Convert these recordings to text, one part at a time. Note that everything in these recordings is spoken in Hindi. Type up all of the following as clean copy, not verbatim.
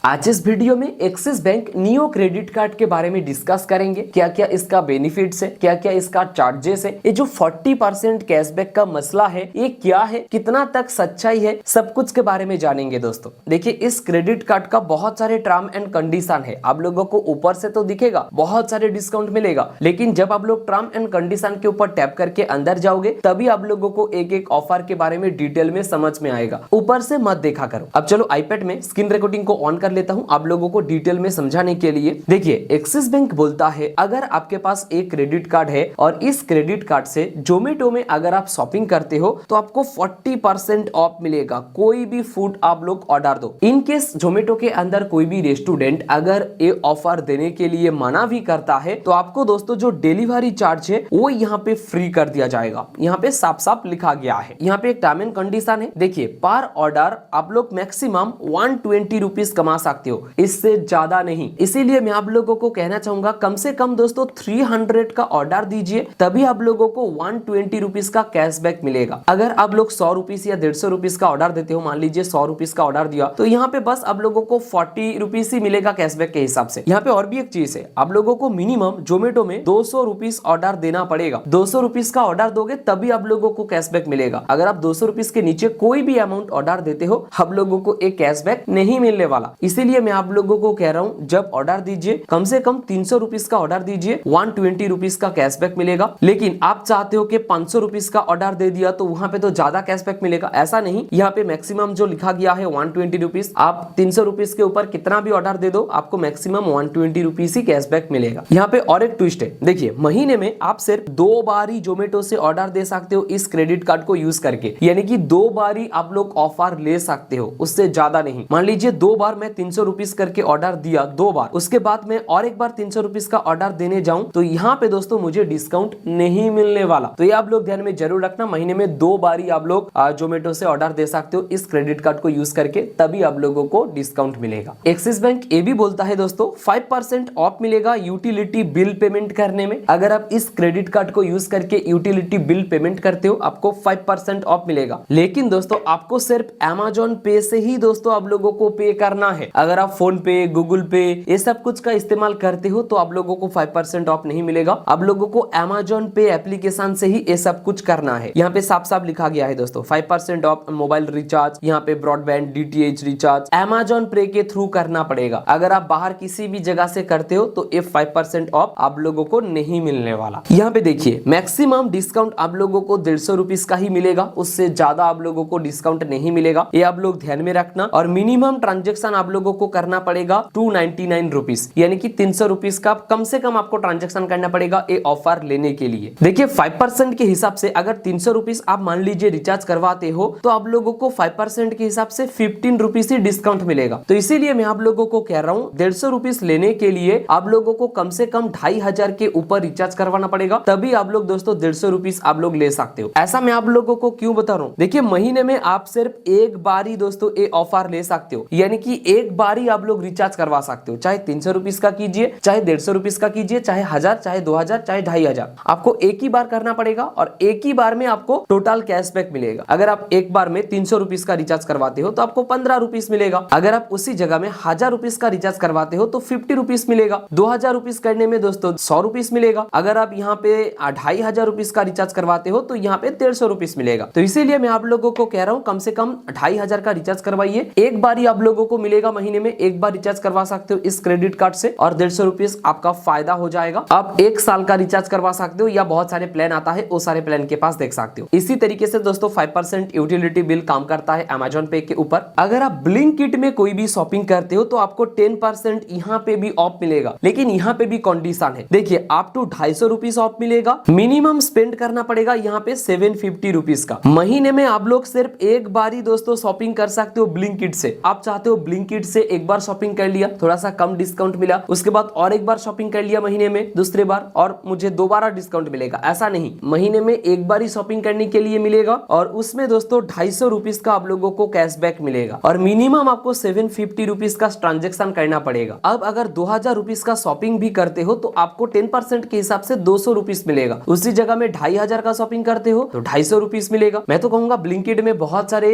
आज इस वीडियो में axis bank neo credit card के बारे में डिस्कस करेंगे। क्या क्या इसका बेनिफिट्स है, क्या क्या इसका चार्जेस है, ये जो 40% कैशबैक का मसला है ये क्या है, कितना तक सच्चाई है, सब कुछ के बारे में जानेंगे। दोस्तों देखिए, इस क्रेडिट कार्ड का बहुत सारे टर्म एंड कंडीशन है। आप लोगों को ऊपर से तो दिखेगा बहुत सारे डिस्काउंट मिलेगा, लेकिन जब आप लोग टर्म एंड कंडीशन के ऊपर टैप करके अंदर जाओगे तभी आप लोगों को एक एक ऑफर के बारे में डिटेल में समझ में आएगा। ऊपर से मत देखा करो। अब चलो आईपैड में स्क्रीन रिकॉर्डिंग को ऑन कर लेता हूं आप लोगों को डिटेल में समझाने के लिए। देखिए, एक्सिस बैंक बोलता है अगर आपके पास एक क्रेडिट कार्ड है और इस क्रेडिट कार्ड से जोमेटो में अगर आप शॉपिंग करते हो तो आपको 40% ऑफ मिलेगा। कोई भी फूड आप लोग ऑर्डर दो। इन केस जोमेटो के अंदर कोई भी रेस्टोरेंट अगर ये ऑफर देने के लिए मना भी करता है तो आपको दोस्तों जो डिलीवरी चार्ज है वो यहाँ पे फ्री कर दिया जाएगा। यहाँ पे साफ साफ लिखा गया है। यहाँ पे एक टर्म एंड कंडीशन है। देखिए, पर ऑर्डर आप लोग मैक्सिमम 120 रुपीज कमा सकते हो, इससे ज्यादा नहीं। इसीलिए मैं आप लोगों को कहना चाहूंगा कम से कम दोस्तों 300 का ऑर्डर दीजिए, तभी आप लोगों को 120 रुपीज का कैशबैक मिलेगा। अगर आप लोग 100 रुपीज या 150 रुपीज का ऑर्डर देते हो, मान लीजिए 100 रुपीज का ऑर्डर दिया तो यहाँ पे बस आप लोगों को 40 रुपीज ही मिलेगा कैशबैक के हिसाब से। यहाँ पे और भी एक चीज है, आप लोगों को मिनिमम जोमेटो में 200 रुपीज ऑर्डर देना पड़ेगा। 200 रुपीज का ऑर्डर दोगे तभी आप लोगों को कैशबैक मिलेगा। अगर आप 200 रुपीज के नीचे कोई भी अमाउंट ऑर्डर देते हो आप लोगों को एक कैशबैक नहीं मिलने वाला। इसीलिए मैं आप लोगों को कह रहा हूं जब ऑर्डर दीजिए कम से कम 300 रुपीज का ऑर्डर दीजिए, 120 रुपीज का कैशबैक मिलेगा। लेकिन आप चाहते हो कि 500 रुपीज का ऑर्डर दे दिया तो वहां पे तो ज्यादा कैशबैक मिलेगा, ऐसा नहीं। यहाँ पे मैक्सिमम जो लिखा गया है 120 रुपीज। आप 300 रुपीज के ऊपर कितना भी ऑर्डर दे दो आपको मैक्सिमम 120 रुपीज ही कैशबैक मिलेगा। यहाँ पे और एक ट्विस्ट है। देखिए, महीने में आप सिर्फ 2 बार ही जोमेटो से ऑर्डर दे सकते हो इस क्रेडिट कार्ड को यूज करके, यानी कि 2 बार ही आप लोग ऑफर ले सकते हो, उससे ज्यादा नहीं। मान लीजिए 2 बार मैं 300 रुपीज करके ऑर्डर दिया 2 बार, उसके बाद मैं और एक बार 300 रुपीज का ऑर्डर देने जाऊं तो यहाँ पे दोस्तों मुझे डिस्काउंट नहीं मिलने वाला। तो ये आप लोग ध्यान में जरूर रखना, महीने में 2 बार ही आप लोग जोमेटो से ऑर्डर दे सकते हो इस क्रेडिट कार्ड को यूज करके, तभी आप लोगों को डिस्काउंट मिलेगा। एक्सिस बैंक ये भी बोलता है दोस्तों 5% ऑफ मिलेगा यूटिलिटी बिल पेमेंट करने में। अगर आप इस क्रेडिट कार्ड को यूज करके यूटिलिटी बिल पेमेंट करते हो आपको 5% ऑफ मिलेगा। लेकिन दोस्तों आपको सिर्फ अमेज़न पे से ही दोस्तों आप लोगों को पे करना है। अगर आप फोन पे, गूगल पे ये सब कुछ का इस्तेमाल करते हो तो आप लोगों को 5% ऑफ नहीं मिलेगा। आप लोगों को अमेज़न पे एप्लीकेशन से ही ये सब कुछ करना है। यहाँ पे साफ साफ लिखा गया है दोस्तों 5% ऑफ मोबाइल रिचार्ज, यहाँ पे ब्रॉडबैंड डीटीएच रिचार्ज अमेज़न पे के थ्रू करना पड़ेगा। अगर आप बाहर किसी भी जगह से करते हो तो ये 5% ऑफ आप लोगों को नहीं मिलने वाला। यहाँ पे देखिए, मैक्सिमम डिस्काउंट आप लोगों को 150 रुपीज का ही मिलेगा, उससे ज्यादा आप लोगों को डिस्काउंट नहीं मिलेगा। ये आप लोग ध्यान में रखना। और मिनिमम ट्रांजेक्शन आप लोगों को करना पड़ेगा 299 रुपीज, यानी कि 300 रुपीज का कम से कम आपको ट्रांजेक्शन करना पड़ेगा ये ऑफर लेने के लिए। देखिए, 5% के हिसाब से अगर 300 रुपीज आप मान लीजिए रिचार्ज करवाते हो तो आप लोगों को 5% के हिसाब से 15 रुपीज ही डिस्काउंट मिलेगा। तो इसीलिए मैं आप लोगों को कह रहा हूँ 150 रुपीज लेने के लिए आप लोगों को कम से कम 2500 के ऊपर रिचार्ज करवाना पड़ेगा, तभी आप लोग दोस्तों 150 रुपीज आप लोग ले सकते हो। ऐसा मैं आप लोगों को क्यों बता रहा हूँ? देखिए, महीने में आप सिर्फ एक बार ही दोस्तों ये ऑफर ले सकते हो, यानी कि एक बार ही आप लोग रिचार्ज करवा सकते हो। चाहे 300 रुपीज का कीजिए, चाहे 150 रुपीज का कीजिए, चाहे 1000, चाहे 2000, चाहे 2500, आपको एक ही बार करना पड़ेगा और एक ही बार में आपको टोटल कैशबैक मिलेगा। अगर आप एक बार में 300 रुपीज का रिचार्ज करवाते हो तो आपको 15 रुपीज मिलेगा। अगर आप उसी जगह में 1000 रुपीज का रिचार्ज करवाते हो तो 50 रुपीज मिलेगा। 2000 रुपीज करने में दोस्तों 100 रुपीज मिलेगा। अगर आप यहाँ पे 2500 रुपीज का रिचार्ज करवाते हो तो यहाँ पे 150 रुपीज मिलेगा। तो इसीलिए मैं आप लोगों को कह रहा हूँ कम से कम 2500 का रिचार्ज करवाइए। एक बार ही आप लोगों को मिलेगा, महीने में एक बार रिचार्ज करवा सकते हो इस क्रेडिट कार्ड से और 150 रुपीज आपका फायदा हो जाएगा। आप 1 साल का रिचार्ज करवा सकते हो या बहुत सारे प्लान आता है वो सारे प्लान के पास देख सकते हो। इसी तरीके से दोस्तों 5% यूटिलिटी बिल काम करता है अमेज़न पे के ऊपर। अगर आप ब्लिंकिट में कोई भी शॉपिंग करते हो तो आपको 10% यहाँ पे भी ऑफ मिलेगा, लेकिन यहाँ पे भी कंडीशन है। देखिए, आप टू 250 रुपीज ऑफ मिलेगा। मिनिमम स्पेंड करना पड़ेगा यहाँ पे 750 रुपीज का। महीने में आप लोग सिर्फ एक बार ही दोस्तों शॉपिंग कर सकते हो ब्लिंकिट से। आप चाहते हो ब्लिंकिट से एक बार शॉपिंग कर लिया, थोड़ा सा कम डिस्काउंट मिला, उसके बाद और एक बार शॉपिंग कर लिया महीने में दूसरे बार और मुझे दोबारा डिस्काउंट मिलेगा, ऐसा नहीं। महीने में एक बार ही शॉपिंग करने के लिए मिलेगा और उसमें दोस्तों 250 रुपीज का आप लोगों को कैशबैक मिलेगा और मिनिमम आपको 750 रुपीज का ट्रांजेक्शन करना पड़ेगा। अब अगर 2000 रुपीज का शॉपिंग भी करते हो तो आपको 10% के हिसाब से 200 रुपीज मिलेगा। उसी जगह में 2500 का शॉपिंग करते हो तो 250 रुपीज मिलेगा। मैं तो कहूंगा ब्लिंकिट में बहुत सारे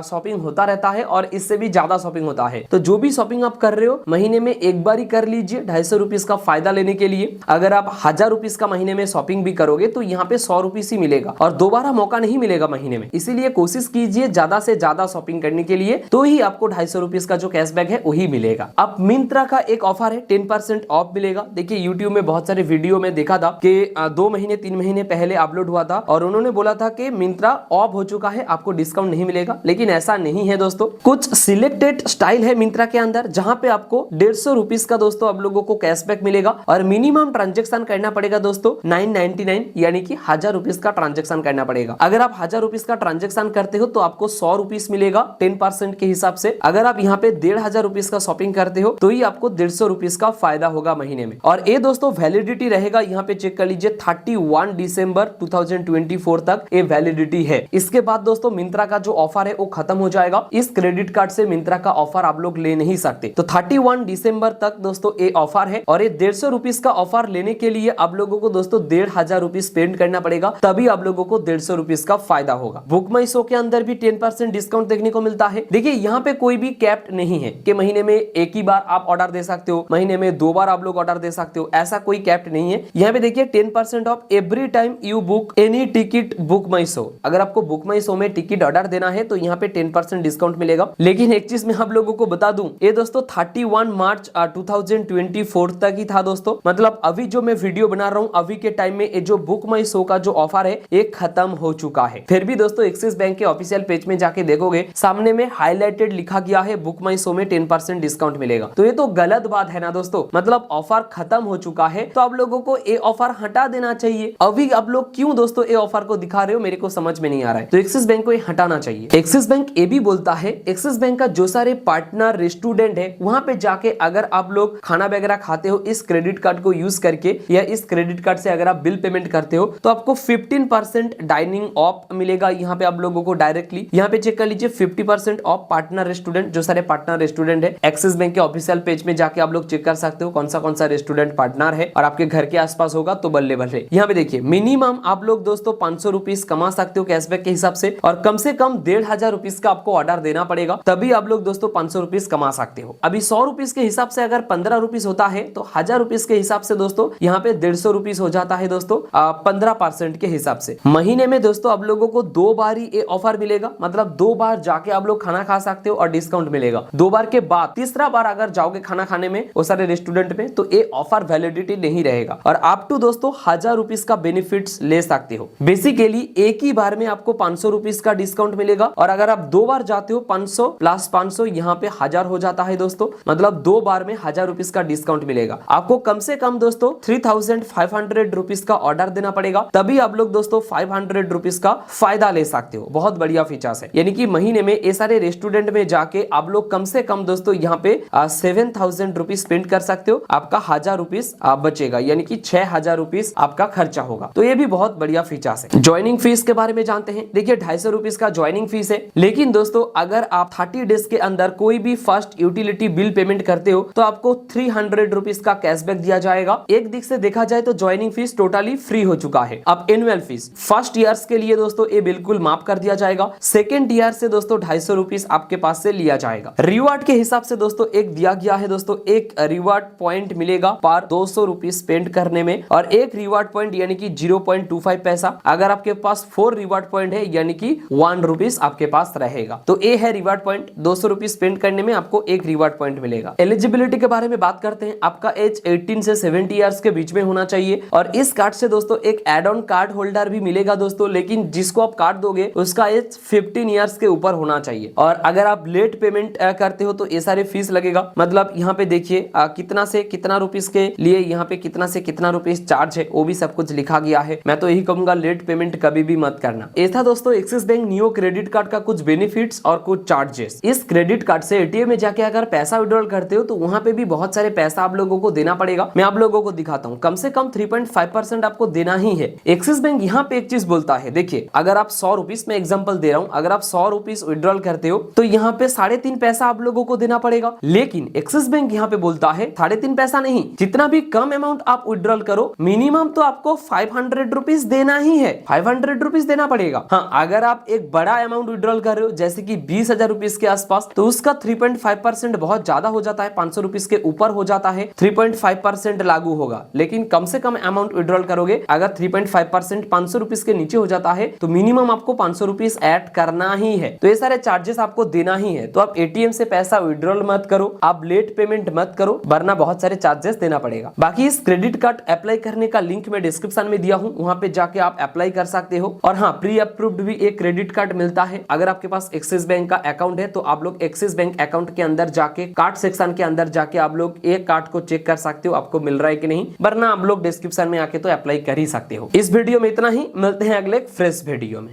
शॉपिंग होता रहता है और इससे भी ज्यादा शॉपिंग होता है, तो तो जो भी शॉपिंग आप कर रहे हो महीने में एक बार ही कर लीजिए 250 रुपीज का फायदा लेने के लिए। अगर आप 1000 रुपीज का महीने में शॉपिंग भी करोगे तो यहाँ पे 100 रुपीज ही मिलेगा और दोबारा मौका नहीं मिलेगा महीने में। इसीलिए कोशिश कीजिए ज्यादा से ज्यादा शॉपिंग करने के लिए, तो ही आपको 250 रुपीज का जो कैशबैक है वही मिलेगा। अब मिंत्रा का एक ऑफर है 10% ऑफ मिलेगा। देखिए यूट्यूब में बहुत सारे वीडियो में देखा था कि 2 महीने 3 महीने पहले अपलोड हुआ था और उन्होंने बोला था कि मिंत्रा ऑफ हो चुका है, आपको डिस्काउंट नहीं मिलेगा, लेकिन ऐसा नहीं है दोस्तों। कुछ सिलेक्टेड स्टाइल है मिंत्रा के अंदर जहां पे आपको 150 रुपीज का दोस्तों आप लोगों को कैशबैक मिलेगा और मिनिमम ट्रांजेक्शन करना पड़ेगा दोस्तों 999 यानी कि 1000 रुपीज का ट्रांजेक्शन करना पड़ेगा। अगर आप 1000 रुपीज का ट्रांजेक्शन करते हो तो आपको 100 रुपीज मिलेगा 10% के हिसाब से। अगर आप यहाँ पे 1500 रुपीज का शॉपिंग करते हो तो ही आपको 150 रुपीज का फायदा होगा महीने में। और ये दोस्तों वैलिडिटी रहेगा, यहाँ पे चेक कर लीजिए 31 दिसंबर 2024 तक ये वैलिडिटी है। इसके बाद दोस्तों मिंत्रा का जो ऑफर है वो खत्म हो जाएगा। इस क्रेडिट कार्ड से मिंत्रा का ऑफर आप लोग ले नहीं सकते। तो 31 दिसंबर तक दोस्तों ये ऑफर है और ये 150 रुपीज का ऑफर लेने के लिए आप लोगों को दोस्तों 1500 रुपीज स्पेंड करना पड़ेगा, तभी आप लोगों को 150 रुपीज का फायदा होगा। बुक माई शो के अंदर भी 10% डिस्काउंट देखने को मिलता है। देखिए यहाँ पे कोई भी कैप नहीं है कि महीने में एक ही बार आप ऑर्डर दे सकते हो, महीने में 2 बार आप लोग ऑर्डर दे सकते हो, ऐसा कोई कैप नहीं है। यहाँ पे देखिए 10% of every time you book any ticket book my show. अगर आपको बुक माई शो में टिकट ऑर्डर देना है तो यहाँ पे 10% डिस्काउंट मिलेगा। लेकिन एक चीज मैं आप लोगों को बता दूं, ये दोस्तों 31 मार्च 2024 तक ही था दोस्तों। मतलब अभी जो मैं वीडियो बना रहा हूँ अभी के टाइम में ये जो बुक माई शो का जो ऑफर है ये खत्म हो चुका है। फिर भी दोस्तों एक्सिस बैंक के ऑफिशियल पेज में जाके देखोगे सामने में हाईलाइटेड लिखा गया है बुक माई शो में 10% डिस्काउंट मिलेगा। तो ये तो गलत बात है ना दोस्तों, मतलब ऑफर खत्म हो चुका है तो आप लोगों को ये ऑफर हटा देना चाहिए। अभी आप लोग क्यों दोस्तों ये ऑफर को दिखा रहे हो, मेरे को समझ में नहीं आ रहा है। तो एक्सिस बैंक को ये हटाना चाहिए। एक्सिस बैंक ये भी बोलता है, एक्सिस बैंक का जो सारे पार्टनर रेस्टोरेंट है वहां पे जाके अगर आप लोग खाना वगैरह खाते हो इस क्रेडिट कार्ड को यूज करके या इस क्रेडिट कार्ड से अगर आप बिल पेमेंट करते हो तो आपको 15% डाइनिंग ऑफ मिलेगा। यहाँ पे आप लोगों को डायरेक्टली यहाँ पे चेक कर लीजिए 50% ऑफ पार्टनर रेस्टोरेंट, जो सारे पार्टनर रेस्टोरेंट है एक्सिस बैंक के ऑफिशियल पेज में जाके आप लोग चेक कर सकते हो कौन सा रेस्टोरेंट पार्टनर है और आपके घर के आसपास होगा तो बल्ले बल्ले। यहाँ पे देखिए मिनिमम आप लोग दोस्तों 500 रुपीज कमा सकते हो कैशबैक के हिसाब से और कम से कम 1500 रुपीज का आपको ऑर्डर देना पड़ेगा, तभी आप लोग दोस्तों 500 रुपीज कमा सकते हो। अभी 100 रुपीज के हिसाब से अगर 15 रुपीज होता है तो 1000 रुपीज के हिसाब से दोस्तों यहाँ पे 150 रुपीज हो जाता है दोस्तों 15% के हिसाब से। महीने में दोस्तों आप लोगों को 2 बार ही ये ऑफर मिलेगा, मतलब 2 बार जाके आप लोग खाना खा सकते हो और डिस्काउंट मिलेगा। 2 बार के बाद तीसरा बार अगर जाओगे खाना खाने में वो सारे रेस्टोरेंट में तो ये ऑफर वैलिडिटी नहीं रहेगा और आप टू दोस्तों 1000 रुपीज का बेनिफिट्स ले सकते हो। बेसिकली एक ही बार में आपको 500 रुपीज का डिस्काउंट मिलेगा और अगर आप 2 बार जाते हो 500 प्लस 500 यहाँ पे 1000 हो जाता है दोस्तों, मतलब 2 बार में 1000 रुपीज का डिस्काउंट मिलेगा। आपको कम से कम दोस्तों 3500 रुपीज का ऑर्डर देना पड़ेगा, तभी आप लोग दोस्तों 500 रुपीज का फायदा ले सकते हो। बहुत बढ़िया फीचर्स है, यानी कि महीने में ये सारे रेस्टोरेंट में जाके आप लोग कम से कम दोस्तों यहाँ पे 7000 रुपीज स्पेंड कर सकते हो, आपका 1000 रुपीज बचेगा, यानी कि 6000 रुपीज आपका खर्चा होगा। तो ये भी बहुत बढ़िया फीचर्स है। ज्वाइनिंग फीस के बारे में जानते हैं। देखिए 250 रुपीज का ज्वाइनिंग फीस है, लेकिन दोस्तों अगर आप 30 डेज के अंदर कोई भी फर्स्ट यूटिलिटी बिल पेमेंट करते हो तो आपको 300 रुपीज का कैशबैक दिया जाएगा। एक दिख से देखा जाए तो ज्वाइनिंग फीस टोटली फ्री हो चुका है। अब एनुअल फीस फर्स्ट ईयर्स के लिए दोस्तों ये बिल्कुल माफ कर दिया जाएगा। सेकेंड ईयर से दोस्तों 250 रुपीज आपके पास से लिया जाएगा। रिवार्ड के हिसाब से दोस्तों एक दिया गया है दोस्तों, एक रिवार्ड पॉइंट मिलेगा पर 200 रुपीज स्पेंड करने में और एक रिवार्ड पॉइंट यानी कि 0.25 पैसा। अगर आपके पास 4 रिवार्ड पॉइंट है यानी कि 1 रुपीज आपके पास रहेगा। तो ये है रिवार्ड पॉइंट, 200 रुपीज स्पेंड करने में आपको एक रिवार्ड पॉइंट मिलेगा। एलिजिबिलिटी के बारे में बात करते हैं। आपका एज 18 से 70 इयर्स के बीच में होना चाहिए और इस कार्ड से दोस्तों एक एड ऑन कार्ड होल्डर भी मिलेगा दोस्तों, लेकिन जिसको आप कार्ड दोगे उसका एज 15 इयर्स के ऊपर होना चाहिए। और अगर आप लेट पेमेंट करते हो तो ये सारे फीस लगेगा। मतलब यहाँ पे देखिए कितना से कितना रुपीज के लिए यहाँ पे कितना से कितना रुपीज चार्ज है वो भी सब कुछ लिखा गया है। मैं तो यही कहूंगा लेट पेमेंट कभी भी मत करना। ये था दोस्तों axis bank neo credit card का कुछ बेनिफिट्स और कुछ चार्जेस। इस क्रेडिट कार्ड से एटीएम में जाके अगर पैसा विड्रॉल करते हो तो वहां पे भी बहुत सारे पैसा आप लोगों को देना पड़ेगा। मैं आप लोगों को दिखाता हूँ, कम से कम 3.5% आपको देना ही है। एक्सिस बैंक यहाँ पे एक चीज बोलता है, देखिए अगर आप 100 रुपीज में एग्जाम्पल दे रहा हूँ, अगर आप 100 रुपीज विड्रॉल करते हो तो यहाँ पे 3.5 पैसा आप लोगों को देना पड़ेगा। लेकिन एक्सिस बैंक यहाँ पे बोलता है 3.5 पैसा नहीं, जितना भी कम अमाउंट आप विड्रॉल करो मिनिमम तो आपको 500 रुपीज देना ही है, 500 रुपीज देना पड़ेगा। हाँ, अगर आप एक बड़ा अमाउंट विड्रॉल कर रहे हो जैसे कि 20,000 रुपीज के आसपास तो उसका 3.5% बहुत ज्यादा हो जाता है, 500 रुपीज के ऊपर हो जाता है 3.5% लागू होगा, लेकिन कम से कम अमाउंट विड्रॉल करोगे अगर 3.5% 500 रुपीज के नीचे हो जाता है तो मिनिमम आपको 500 रुपीज ऐड करना ही है। तो ये सारे चार्जेस आपको देना ही है। तो आप एटीएम से पैसा विड्रॉल मत करो, आप लेट पेमेंट मत करो, वरना बहुत सारे चार्जेस देना पड़ेगा। बाकी इस क्रेडिट कार्ड अप्लाई करने का लिंक मैं डिस्क्रिप्शन में दिया हूं, वहां पे जाके आप अप्लाई कर सकते हो। और हाँ, प्री अप्रूव्ड भी एक क्रेडिट कार्ड मिलता है। अगर आपके पास एक्सिस बैंक का अकाउंट है तो आप लोग एक्सिस बैंक अकाउंट के अंदर जाके कार्ड सेक्शन के अंदर जाके आप लोग एक कार्ड को चेक कर सकते हो आपको मिल रहा है कि नहीं, वरना आप लोग डिस्क्रिप्शन में आके तो अप्लाई कर ही सकते हो। इस वीडियो में इतना ही, मिलते हैं अगले फ्रेश वीडियो में।